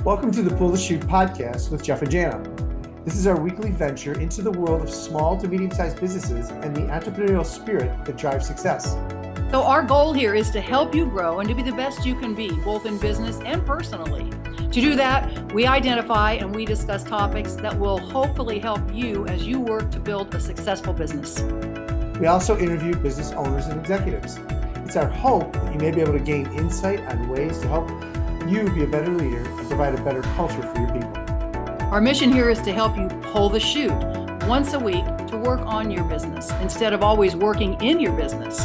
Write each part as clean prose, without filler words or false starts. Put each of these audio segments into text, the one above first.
Welcome to the Pull the Chute podcast with Jeff and Jana. This is our weekly venture into the world of small to medium-sized businesses and the entrepreneurial spirit that drives success. So our goal here is to help you grow and to be the best you can be, both in business and personally. To do that, we identify and we discuss topics that will hopefully help you as you work to build a successful business. We also interview business owners and executives. It's our hope that you may be able to gain insight on ways to help you be a better leader and provide a better culture for your people. Our mission here is to help you pull the chute once a week to work on your business instead of always working in your business.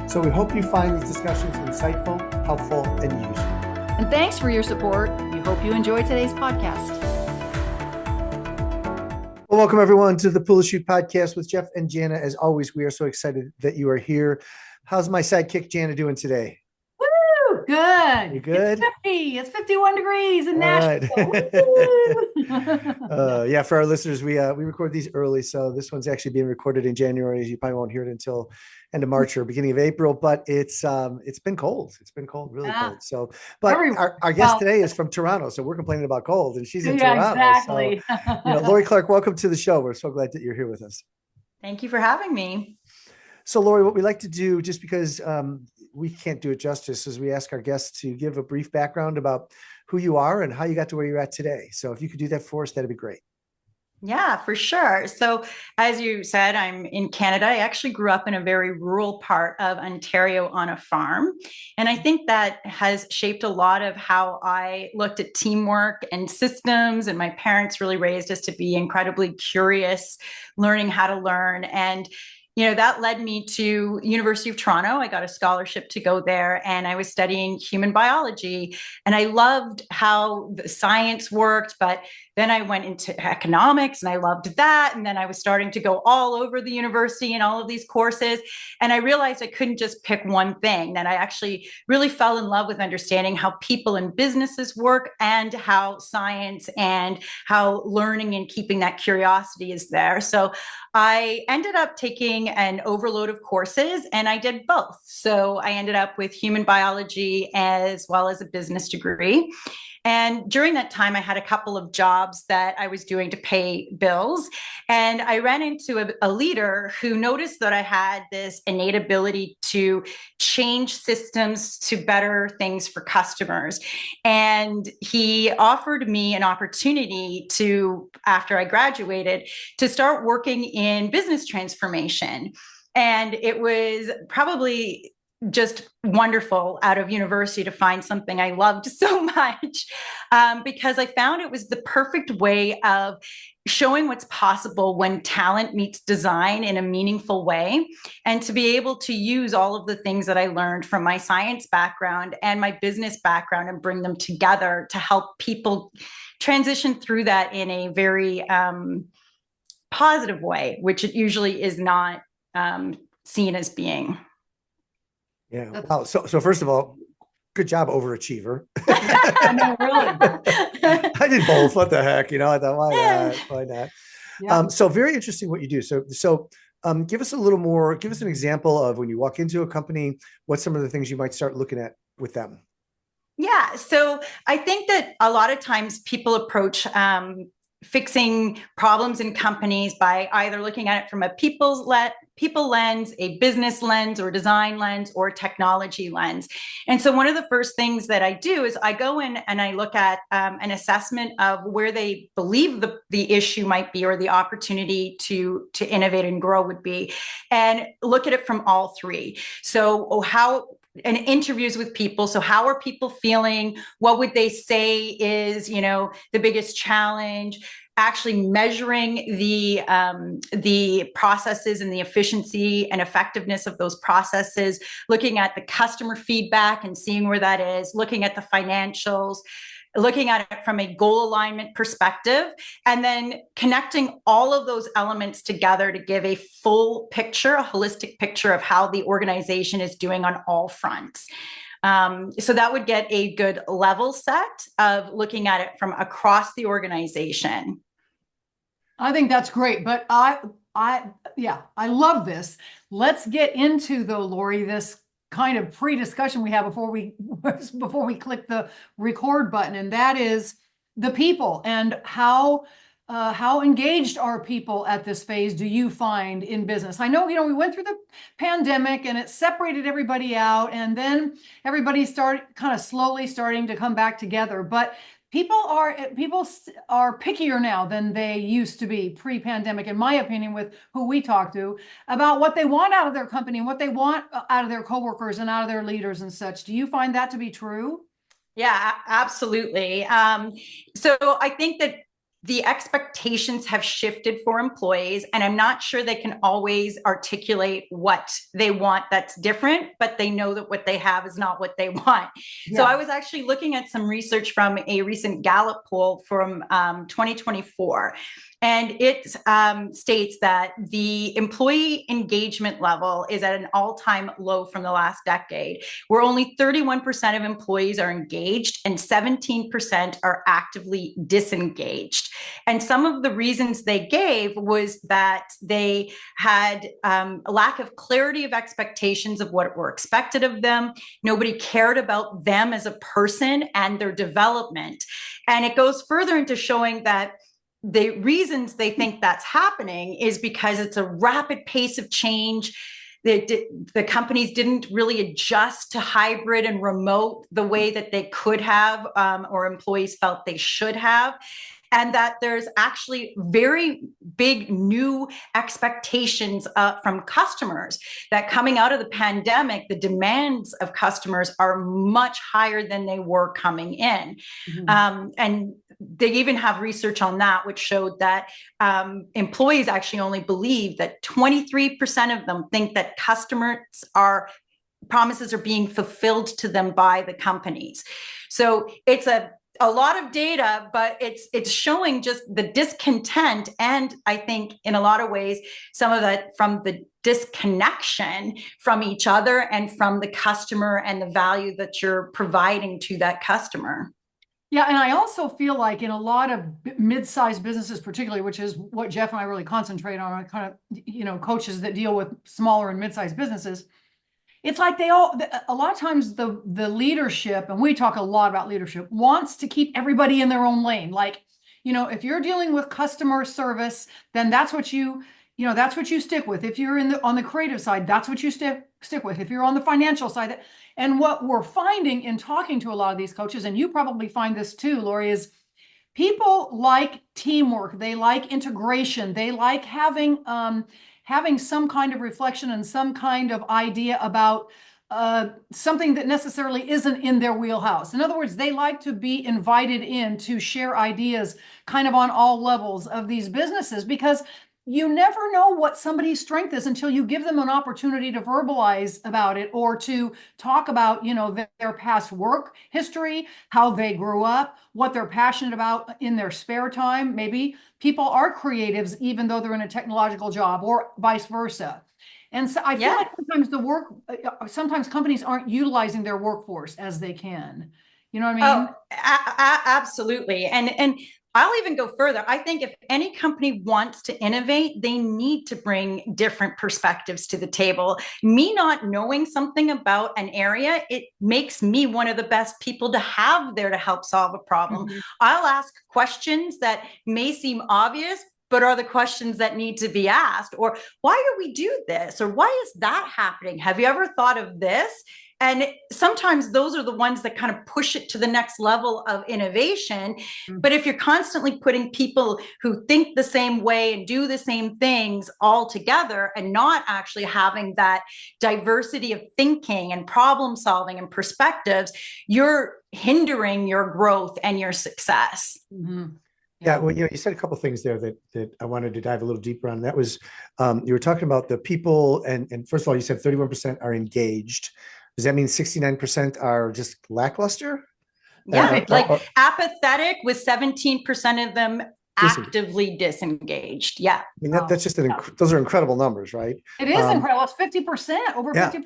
So we hope you find these discussions insightful, helpful, and useful. And thanks for your support. We hope you enjoy today's podcast. Well, welcome everyone to the Pull the Chute podcast with Jeff and Jana. As always, we are so excited that you are here. How's my sidekick Jana doing today? Woo! Good. You good? It's 51 degrees in Nashville. Right. Yeah, for our listeners, we record these early, so this one's actually being recorded in January. You probably won't hear it until end of March or beginning of April, but it's been cold. It's been cold, really cold. So, but our guest today is from Toronto, so we're complaining about cold, and she's in Toronto. Exactly. So, Laurie Clarke, welcome to the show. We're so glad that you're here with us. Thank you for having me. So, Laurie, what we like to do, just because we can't do it justice, is we ask our guests to give a brief background about who you are and how you got to where you're at today. So if you could do that for us, that'd be great. Yeah, for sure. So as you said, I'm in Canada. I actually grew up in a very rural part of Ontario on a farm. And I think that has shaped a lot of how I looked at teamwork and systems. And my parents really raised us to be incredibly curious, learning how to learn. And that led me to University of Toronto. I got a scholarship to go there and I was studying human biology and I loved how the science worked, but then I went into economics and I loved that. And then I was starting to go all over the university and all of these courses. And I realized I couldn't just pick one thing, that I actually really fell in love with understanding how people and businesses work and how science and how learning and keeping that curiosity is there. So I ended up taking an overload of courses and I did both. So I ended up with human biology as well as a business degree. And during that time, I had a couple of jobs that I was doing to pay bills. And I ran into a leader who noticed that I had this innate ability to change systems to better things for customers. And he offered me an opportunity to, after I graduated, to start working in business transformation. And it was probably just wonderful out of university to find something I loved so much because I found it was the perfect way of showing what's possible when talent meets design in a meaningful way, and to be able to use all of the things that I learned from my science background and my business background and bring them together to help people transition through that in a very positive way, which it usually is not seen as being. Yeah. Wow. So first of all, good job, overachiever. No, really. I did both. What the heck? I thought, why not? Why not? Yeah. So very interesting what you do. So give us a little more, give us an example of when you walk into a company, what's some of the things you might start looking at with them? Yeah. So I think that a lot of times people approach fixing problems in companies by either looking at it from a people lens, a business lens, or design lens, or technology lens. And so one of the first things that I do is I go in and I look at an assessment of where they believe the issue might be or the opportunity to innovate and grow would be, and look at it from all three. So and interviews with people. So how are people feeling? What would they say is, the biggest challenge? Actually measuring the processes and the efficiency and effectiveness of those processes, looking at the customer feedback and seeing where that is, looking at the financials, looking at it from a goal alignment perspective, and then connecting all of those elements together to give a full picture, a holistic picture of how the organization is doing on all fronts. So that would get a good level set of looking at it from across the organization. I think that's great, but I love this. Let's get into, though, Laurie, this kind of pre-discussion we have before we click the record button, and that is the people and how engaged are people at this phase, do you find, in business? I know, we went through the pandemic and it separated everybody out, and then everybody started kind of slowly starting to come back together. But people are pickier now than they used to be pre-pandemic, in my opinion, with who we talk to about what they want out of their company and what they want out of their coworkers and out of their leaders and such. Do you find that to be true? Yeah, absolutely. So I think that the expectations have shifted for employees, and I'm not sure they can always articulate what they want that's different, but they know that what they have is not what they want. Yeah. So I was actually looking at some research from a recent Gallup poll from 2024. And it states that the employee engagement level is at an all-time low from the last decade, where only 31% of employees are engaged and 17% are actively disengaged. And some of the reasons they gave was that they had a lack of clarity of expectations of what were expected of them. Nobody cared about them as a person and their development. And it goes further into showing that the reasons they think that's happening is because it's a rapid pace of change. The companies didn't really adjust to hybrid and remote the way that they could have, or employees felt they should have. And that there's actually very big new expectations from customers, that coming out of the pandemic, the demands of customers are much higher than they were coming in. Mm-hmm. And they even have research on that, which showed that employees actually only believe that 23% of them think that promises are being fulfilled to them by the companies. So it's a lot of data, but it's showing just the discontent, and I think in a lot of ways some of that from the disconnection from each other and from the customer and the value that you're providing to that customer. Yeah, and I also feel like in a lot of mid-sized businesses, particularly, which is what Jeff and I really concentrate on, kind of, coaches that deal with smaller and mid-sized businesses. It's like a lot of times the leadership, and we talk a lot about leadership, wants to keep everybody in their own lane. Like, if you're dealing with customer service, then that's what that's what you stick with. If you're on the creative side, that's what you stick with. If you're on the financial side, and what we're finding in talking to a lot of these coaches, and you probably find this too, Laurie, is people like teamwork. They like integration. They like having some kind of reflection and some kind of idea about something that necessarily isn't in their wheelhouse. In other words, they like to be invited in to share ideas kind of on all levels of these businesses, because you never know what somebody's strength is until you give them an opportunity to verbalize about it, or to talk about, their past work history, how they grew up, what they're passionate about in their spare time. Maybe people are creatives even though they're in a technological job, or vice versa. And so I feel like sometimes companies aren't utilizing their workforce as they can. You know what I mean? Oh, absolutely. And I'll even go further. I think if any company wants to innovate, they need to bring different perspectives to the table. Me not knowing something about an area, it makes me one of the best people to have there to help solve a problem. Mm-hmm. I'll ask questions that may seem obvious, but are the questions that need to be asked. Or why do we do this? Or why is that happening? Have you ever thought of this? And sometimes those are the ones that kind of push it to the next level of innovation. Mm-hmm. But if you're constantly putting people who think the same way and do the same things all together, and not actually having that diversity of thinking and problem solving and perspectives, you're hindering your growth and your success. Mm-hmm. Yeah, well, you said a couple of things there that I wanted to dive a little deeper on. That was, you were talking about the people, and first of all, you said 31% are engaged. Does that mean 69% are just lackluster? Yeah, apathetic, with 17% of them actively disengaged. Yeah. I mean, that's just those are incredible numbers, right? It is incredible. It's 50%, over 50%.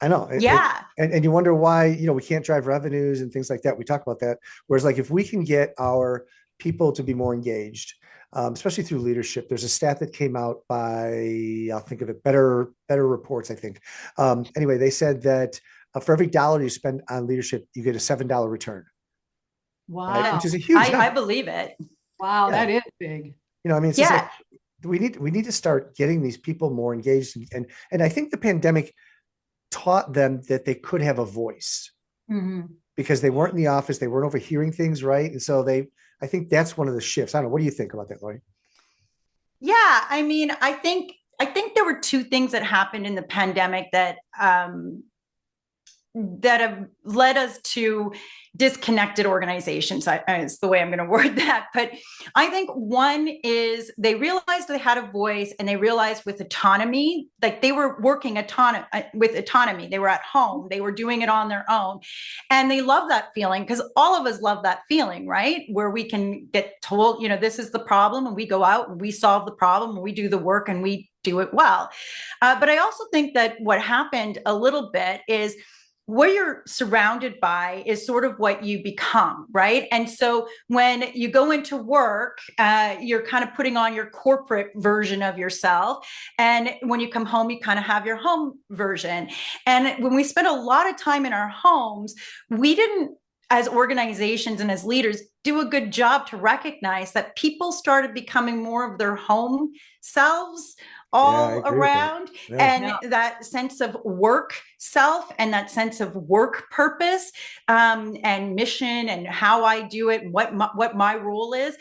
I know. And you wonder why, we can't drive revenues and things like that. We talk about that. Whereas, like, if we can get our people to be more engaged, especially through leadership. There's a stat that came out by, I'll think of it, Better Reports, I think. Anyway, they said that for every dollar you spend on leadership, you get a $7 return. Wow. Right? Which is a huge number. I believe it. Wow, that is big. I mean, it's just like, we need to start getting these people more engaged. And I think the pandemic taught them that they could have a voice because they weren't in the office. They weren't overhearing things. Right. And so I think that's one of the shifts. I don't know. What do you think about that, Laurie? Yeah. I mean, I think there were two things that happened in the pandemic that have led us to disconnected organizations. Is the way I'm going to word that. But I think one is they realized they had a voice, and they realized with autonomy, like they were working with autonomy. They were at home. They were doing it on their own. And they love that feeling, because all of us love that feeling, right? Where we can get told, this is the problem, and we go out and we solve the problem, and we do the work, and we do it well. But I also think that what happened a little bit is what you're surrounded by is sort of what you become, right? And so when you go into work, you're kind of putting on your corporate version of yourself. And when you come home, you kind of have your home version. And when we spend a lot of time in our homes, we didn't, as organizations and as leaders, do a good job to recognize that people started becoming more of their home selves all around. And that sense of work self and that sense of work purpose and mission and how I do it and what my role is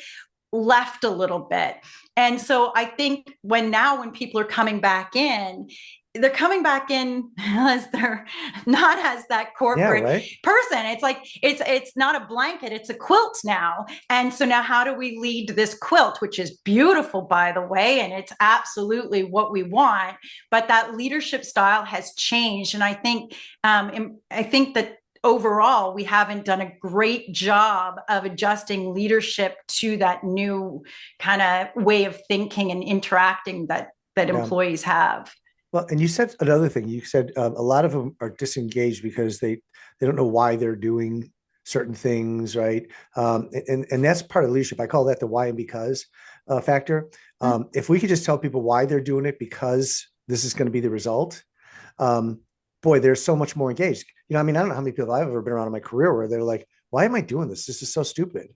left a little bit. And so I think when people are coming back in, they're coming back in as they're not as that corporate person. It's like, it's not a blanket, it's a quilt now. And so now how do we lead this quilt, which is beautiful, by the way, and it's absolutely what we want, but that leadership style has changed. And I think that overall, we haven't done a great job of adjusting leadership to that new kind of way of thinking and interacting that employees have. Well, and you said another thing. You said a lot of them are disengaged because they don't know why they're doing certain things, right? And that's part of leadership. I call that the why and because factor. If we could just tell people why they're doing it, because this is going to be the result, boy, they're so much more engaged. I mean, I don't know how many people I've ever been around in my career where they're like, why am I doing this? This is so stupid.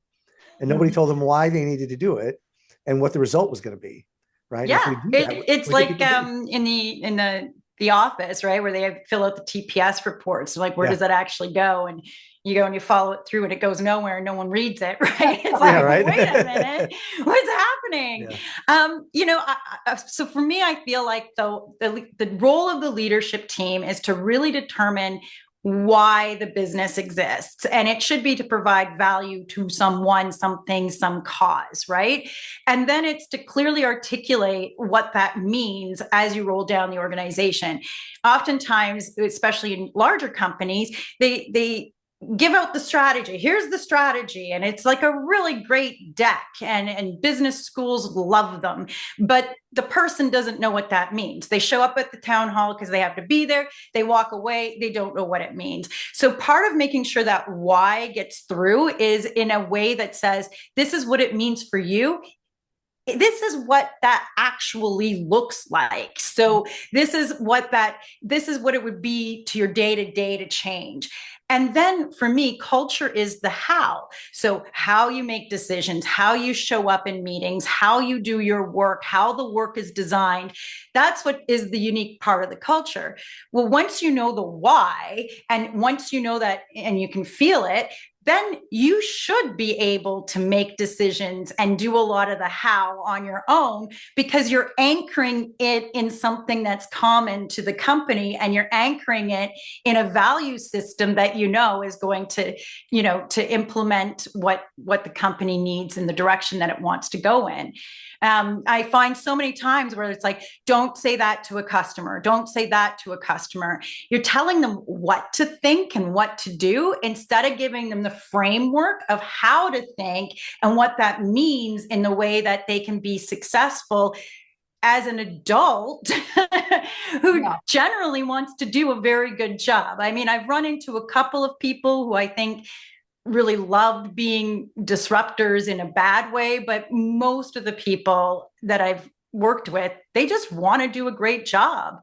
And nobody told them why they needed to do it and what the result was going to be. Right. Yeah. It's like in the office, right, where they fill out the TPS reports. Like, where does that actually go? And you go and you follow it through and it goes nowhere and no one reads it. Right. It's like, wait a minute, what's happening? So for me, I feel like the role of the leadership team is to really determine why the business exists. And it should be to provide value to someone, something, some cause, right? And then it's to clearly articulate what that means as you roll down the organization. Oftentimes, especially in larger companies, they give out the strategy. Here's the strategy. And it's like a really great deck, and business schools love them. But the person doesn't know what that means. They show up at the town hall because they have to be there. They walk away. They don't know what it means. So part of making sure that why gets through is in a way that says, this is what it means for you. This is what that actually looks like. So this is what it would be to your day-to-day to change. And then for me, culture is the how. So how you make decisions, how you show up in meetings, how you do your work, how the work is designed. That's what is the unique part of the culture. Well, once you know the why, and once you know that and you can feel it, then you should be able to make decisions and do a lot of the how on your own, because you're anchoring it in something that's common to the company, and you're anchoring it in a value system that is going to, to implement what the company needs in the direction that it wants to go in. I find so many times where it's like, don't say that to a customer. Don't say that to a customer. You're telling them what to think and what to do instead of giving them the framework of how to think and what that means in the way that they can be successful as an adult who generally wants to do a very good job. I mean, I've run into a couple of people who I think really loved being disruptors in a bad way, but most of the people that I've worked with, they just want to do a great job.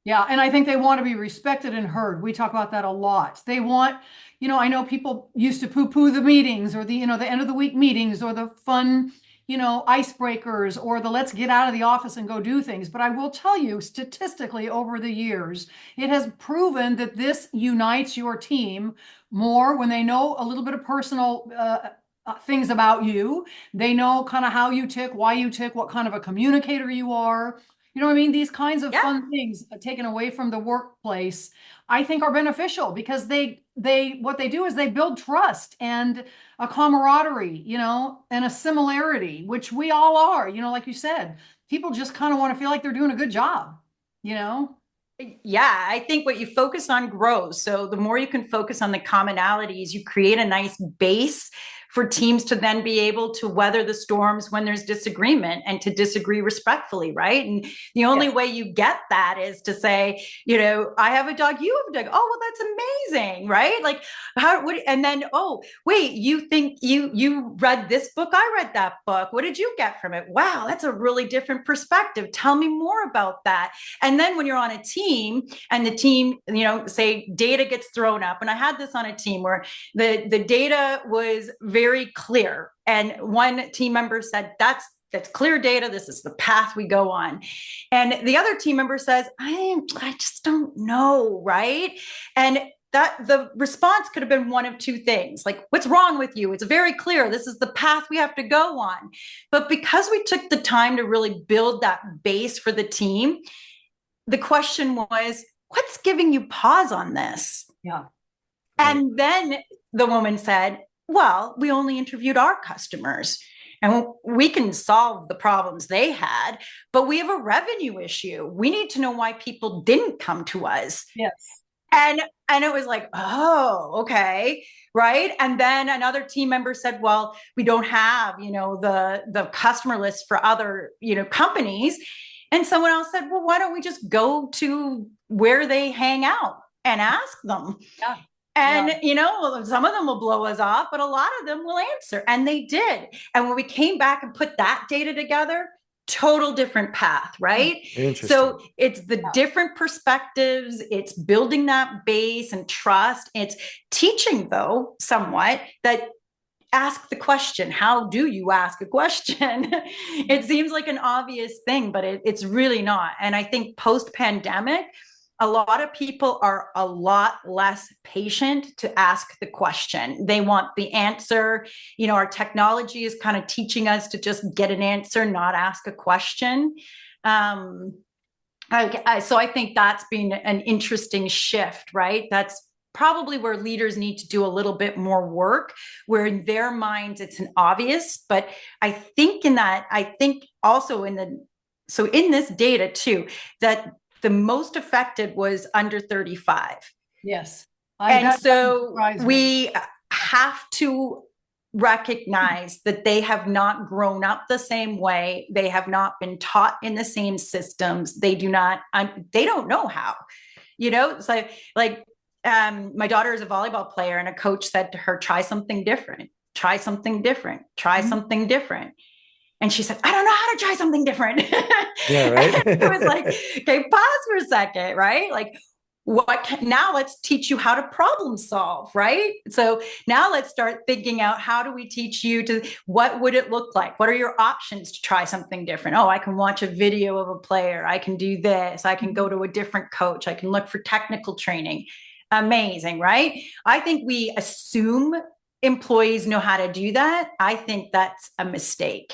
Yeah. And I think they want to be respected and heard. We talk about that a lot. They want, I know people used to poo-poo the meetings or the end of the week meetings or the fun, icebreakers or the let's get out of the office and go do things. But I will tell you, statistically over the years, it has proven that this unites your team more when they know a little bit of personal things about you. They know kind of how you tick, why you tick, what kind of a communicator you are. You know what I mean? These kinds of fun things taken away from the workplace, I think are beneficial because what they do is they build trust and a camaraderie, and a similarity, which we all are, like you said, people just kind of want to feel like they're doing a good job, Yeah, I think what you focus on grows. So the more you can focus on the commonalities, you create a nice base for teams to then be able to weather the storms when there's disagreement and to disagree respectfully, right? And the only way you get that is to say, I have a dog, you have a dog. Oh, well, that's amazing, right? Like and then, oh, wait, you think you read this book, I read that book. What did you get from it? Wow, that's a really different perspective. Tell me more about that. And then when you're on a team and the team, say data gets thrown up, and I had this on a team where the data was very clear. And one team member said, that's clear data. This is the path we go on. And the other team member says, I just don't know. Right. And that the response could have been one of two things. Like, what's wrong with you? It's very clear. This is the path we have to go on. But because we took the time to really build that base for the team, the question was, what's giving you pause on this? Yeah. And then the woman said, well, we only interviewed our customers and we can solve the problems they had, but we have a revenue issue. We need to know why people didn't come to us. Yes. And it was like, oh, okay. Right. And then another team member said, well, we don't have, the customer list for other, companies. And someone else said, well, why don't we just go to where they hang out and ask them? Yeah. And, some of them will blow us off, but a lot of them will answer. And they did. And when we came back and put that data together, total different path, right? So it's the different perspectives. It's building that base and trust. It's teaching, though, somewhat that ask the question. How do you ask a question? It seems like an obvious thing, but it's really not. And I think post-pandemic, a lot of people are a lot less patient to ask the question. They want the answer. Our technology is kind of teaching us to just get an answer, not ask a question. So I think that's been an interesting shift, right? That's probably where leaders need to do a little bit more work, where in their minds it's an obvious. But I think also in this data too, that the most affected was under 35. Yes. And so we have to recognize that they have not grown up the same way. They have not been taught in the same systems. They don't know how, so like, my daughter is a volleyball player and a coach said to her, try something different, try something different, try something different. And she said, I don't know how to try something different. Yeah, right. It was like, okay, pause for a second, right? Like, now let's teach you how to problem solve, right? So now let's start thinking out, how do we teach you what would it look like? What are your options to try something different? Oh, I can watch a video of a player. I can do this. I can go to a different coach. I can look for technical training. Amazing, right? I think we assume employees know how to do that. I think that's a mistake.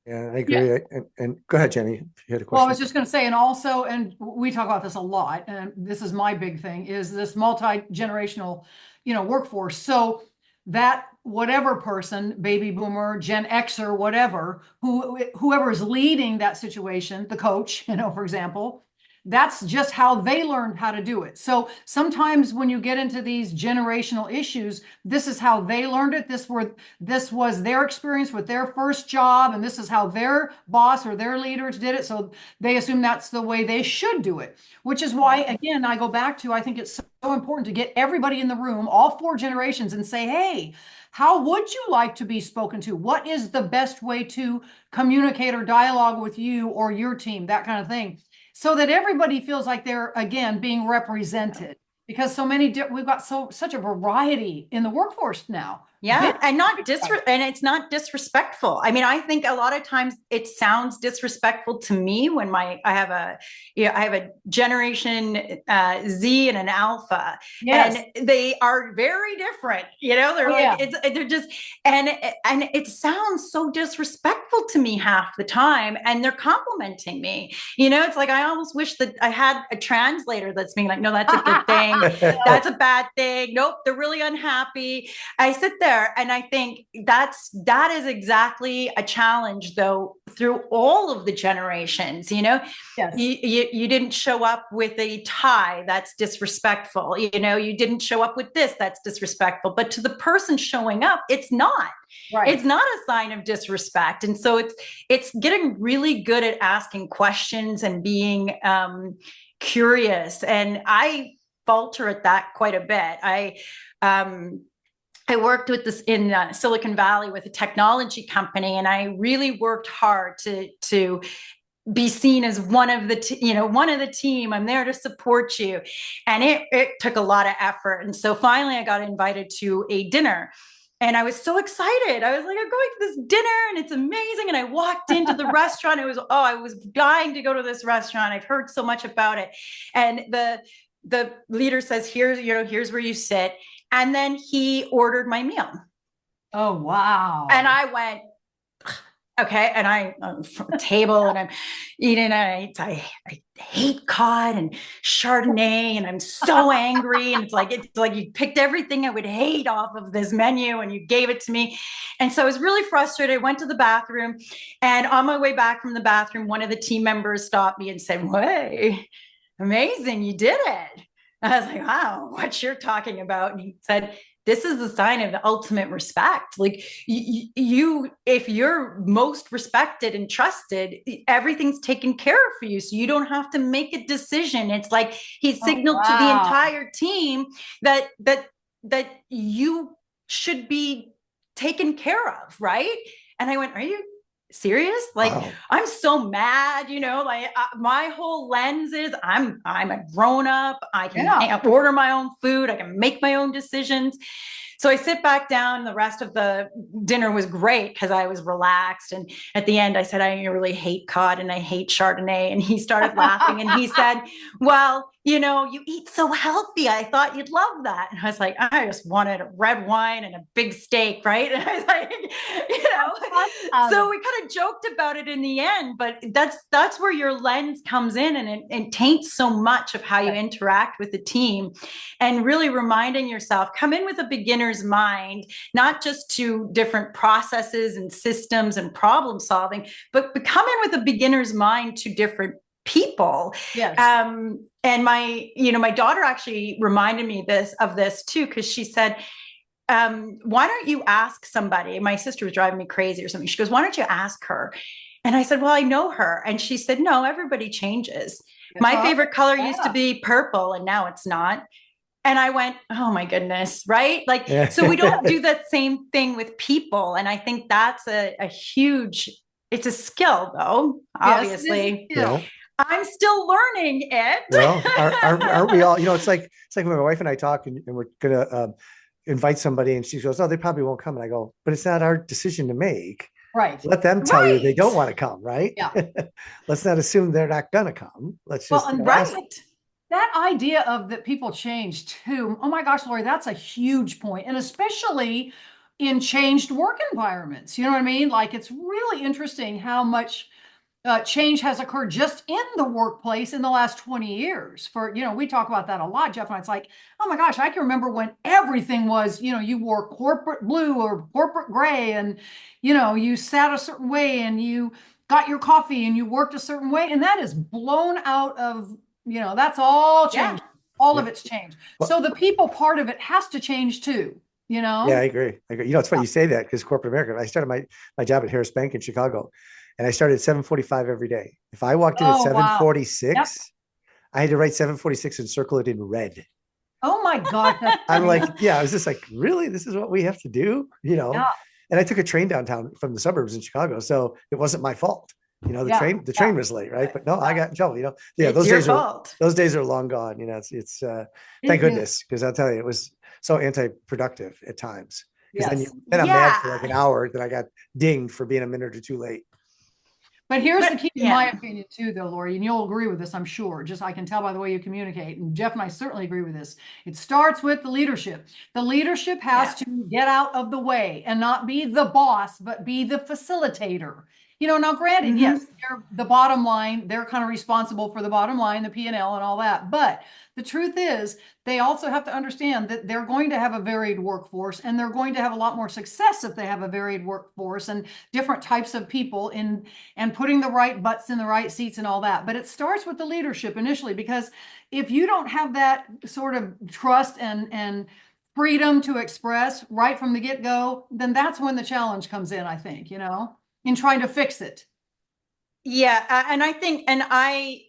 Yeah, I agree. Yeah. And go ahead, Jenny, if you had a question. Well, I was just going to say, and we talk about this a lot, and this is my big thing, is this multi-generational, workforce. So that whatever person, baby boomer, Gen Xer, whatever, whoever is leading that situation, the coach, for example, That's just how they learned how to do it. So sometimes when you get into these generational issues, this is how they learned it. This was their experience with their first job, and this is how their boss or their leaders did it. So they assume that's the way they should do it, which is why, again, I go back to, I think it's so important to get everybody in the room, all 4 generations, and say, hey, how would you like to be spoken to? What is the best way to communicate or dialogue with you or your team, that kind of thing, so that everybody feels like they're, again, being represented, because so many, we've got such a variety in the workforce now. Yeah, and and it's not disrespectful. I mean, I think a lot of times it sounds disrespectful to me when I have a generation Z and an alpha, and they are very different. They're they're just, and it sounds so disrespectful to me half the time, and they're complimenting me. It's like I almost wish that I had a translator that's being like, no, that's a good thing, that's a bad thing. Nope, they're really unhappy. I sit there and I think that is exactly a challenge, though, through all of the generations. Yes. You didn't show up with a tie, that's disrespectful. You didn't show up with this, that's disrespectful. But to the person showing up, it's not. Right. It's not a sign of disrespect. And so it's getting really good at asking questions and being curious. And I falter at that quite a bit. I worked with this in Silicon Valley with a technology company, and I really worked hard to be seen as one of the team. I'm there to support you. And it took a lot of effort. And so finally I got invited to a dinner. And I was so excited. I was like, I'm going to this dinner and it's amazing. And I walked into the restaurant. I was dying to go to this restaurant. I've heard so much about it. And the leader says, here's where you sit. And then he ordered my meal. Oh, wow. And I went, okay. And I'm from a table and I'm eating, and I hate cod and Chardonnay, and I'm so angry. And it's like you picked everything I would hate off of this menu and you gave it to me. And so I was really frustrated. I went to the bathroom, and on my way back from the bathroom, one of the team members stopped me and said, "Hey, amazing, you did it." I was like, wow, what you're talking about? And he said, this is the sign of the ultimate respect. Like if you're most respected and trusted, everything's taken care of for you. So you don't have to make a decision. It's like he signaled to the entire team that you should be taken care of, right? And I went, are you serious? Like, wow. I'm so mad, my whole lens is I'm a grown up. I can order my own food. I can make my own decisions. So I sit back down. The rest of the dinner was great because I was relaxed. And at the end, I said, I really hate cod and I hate Chardonnay. And he started laughing and he said, well, you eat so healthy. I thought you'd love that. And I was like, I just wanted a red wine and a big steak, right? And I was like, so we kind of joked about it in the end, but that's where your lens comes in, and it taints so much of how you interact with the team. And really reminding yourself, come in with a beginner's mind, not just to different processes and systems and problem solving, but come in with a beginner's mind to different people. Yes. And my daughter actually reminded me of this too, because she said, why don't you ask somebody? My sister was driving me crazy or something. She goes, why don't you ask her? And I said, well, I know her. And she said, no, everybody changes. My favorite color used to be purple, and now it's not. And I went, oh my goodness, right? So we don't do that same thing with people. And I think that's a huge, it's a skill though, obviously. Yes, I'm still learning it. Well, aren't we all? It's like when my wife and I talk, and we're gonna invite somebody, and she goes, "Oh, they probably won't come." And I go, "But it's not our decision to make. Right? Let them tell you they don't want to come. Right? Yeah. Let's not assume they're not gonna come. Let's just That idea of that people change too. Oh my gosh, Laurie, that's a huge point, and especially in changed work environments. You know what I mean? Like, it's really interesting how much change has occurred just in the workplace in the last 20 years. We talk about that a lot, Jeff, and it's like, oh my gosh, I can remember when everything was, you wore corporate blue or corporate gray, and, you sat a certain way and you got your coffee and you worked a certain way. And that is blown out of that's all changed. All of Yeah. it's changed. Well, So the people part of it has to change too, yeah, I agree. It's funny you say that because corporate America, I started my job at Harris Bank in Chicago and I started at 7:45 every day. If I walked in at Oh, wow. 7:46, Yep. I had to write 7:46 and circle it in red. Oh my God. I'm like, yeah, I was just like, really? This is what we have to do? Yeah. And I took a train downtown from the suburbs in Chicago. So it wasn't my fault. The train was late, right? But no, I got in trouble, Yeah, it's your fault. those days are long gone. It's thank goodness, because I'll tell you, it was so anti-productive at times. Because then I'm mad for like an hour that I got dinged for being a minute or two late. But here's the key, in my opinion, too, though, Laurie, and you'll agree with this, I'm sure. Just I can tell by the way you communicate. And Jeff and I certainly agree with this. It starts with the leadership. The leadership has to get out of the way and not be the boss, but be the facilitator. Now granted, yes, they're the bottom line. They're kind of responsible for the bottom line, the P&L and all that. But the truth is, they also have to understand that they're going to have a varied workforce, and they're going to have a lot more success if they have a varied workforce and different types of people and putting the right butts in the right seats and all that. But it starts with the leadership initially, because if you don't have that sort of trust and freedom to express right from the get-go, then that's when the challenge comes in, I think, in trying to fix it. Yeah. And I think, and I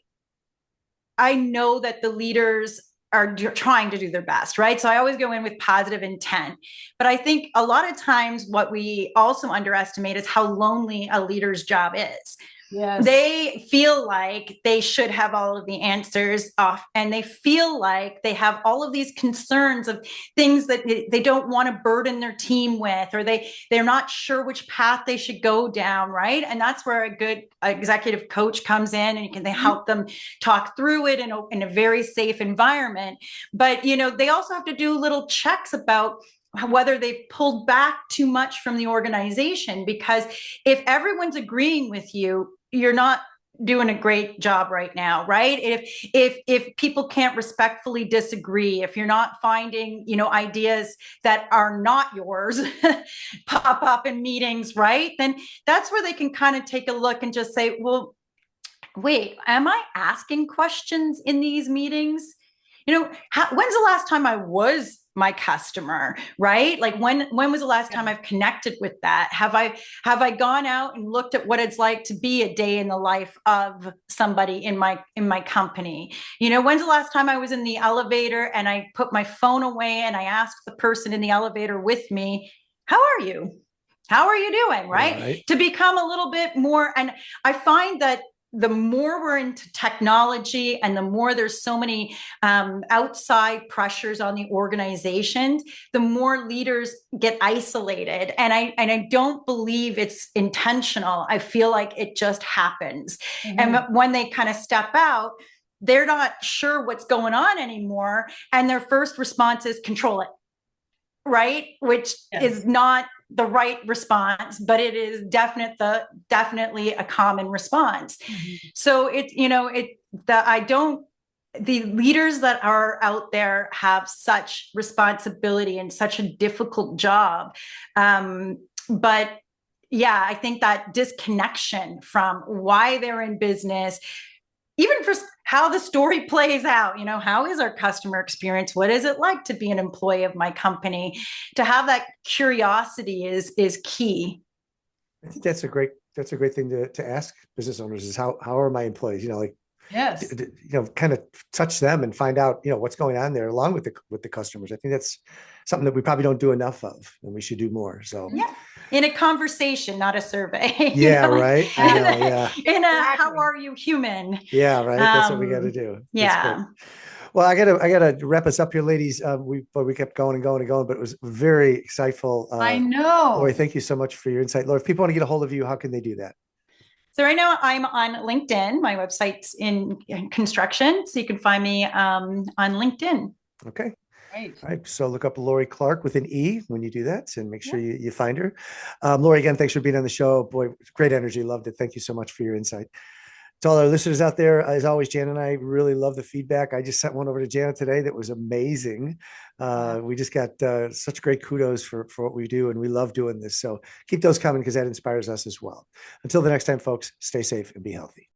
know that the leaders are trying to do their best, right? So I always go in with positive intent. But I think a lot of times what we also underestimate is how lonely a leader's job is. Yes. They feel like they should have all of the answers off, and they feel like they have all of these concerns of things that they don't want to burden their team with, or they're not sure which path they should go down, right? And that's where a good executive coach comes in, and they help them talk through it in a very safe environment. But they also have to do little checks about whether they've pulled back too much from the organization, because if everyone's agreeing with you, you're not doing a great job right now, right? If people can't respectfully disagree, if you're not finding, ideas that are not yours pop up in meetings, right? Then that's where they can kind of take a look and just say, well, wait, am I asking questions in these meetings? When's the last time I was my customer, right? Like when was the last time I've connected with that? Have I gone out and looked at what it's like to be a day in the life of somebody in my company? When's the last time I was in the elevator and I put my phone away and I asked the person in the elevator with me, how are you? How are you doing? Right? To become a little bit more. And I find that the more we're into technology and the more there's so many outside pressures on the organizations, the more leaders get isolated. And I don't believe it's intentional. I feel like it just happens. And when they kind of step out, they're not sure what's going on anymore. And their first response is control it. Right? Which is not the right response, but it is definitely a common response. So the leaders that are out there have such responsibility and such a difficult job. But yeah, I think that disconnection from why they're in business, even for how the story plays out, how is our customer experience? What is it like to be an employee of my company? To have that curiosity is key. I think that's a great thing to ask business owners is how are my employees? Yes. Kind of touch them and find out, what's going on there along with the customers. I think that's something that we probably don't do enough of, and we should do more. So yeah, in a conversation, not a survey. Yeah, right. I know, yeah. In a how are you human? Yeah, right. That's what we got to do. Yeah. Well, I gotta wrap us up here, ladies. We kept going and going and going, but it was very insightful. I know. Laurie, thank you so much for your insight. Laurie, if people want to get a hold of you, how can they do that? So right now I'm on LinkedIn. My website's in construction, so you can find me on LinkedIn. Okay. Great. All right. So look up Laurie Clarke with an E when you do that, and make sure you find her. Laurie, again, thanks for being on the show. Boy, great energy. Loved it. Thank you so much for your insight. To all our listeners out there, as always, Jan and I really love the feedback. I just sent one over to Janet today that was amazing. We just got such great kudos for what we do, and we love doing this. So keep those coming because that inspires us as well. Until the next time, folks, stay safe and be healthy.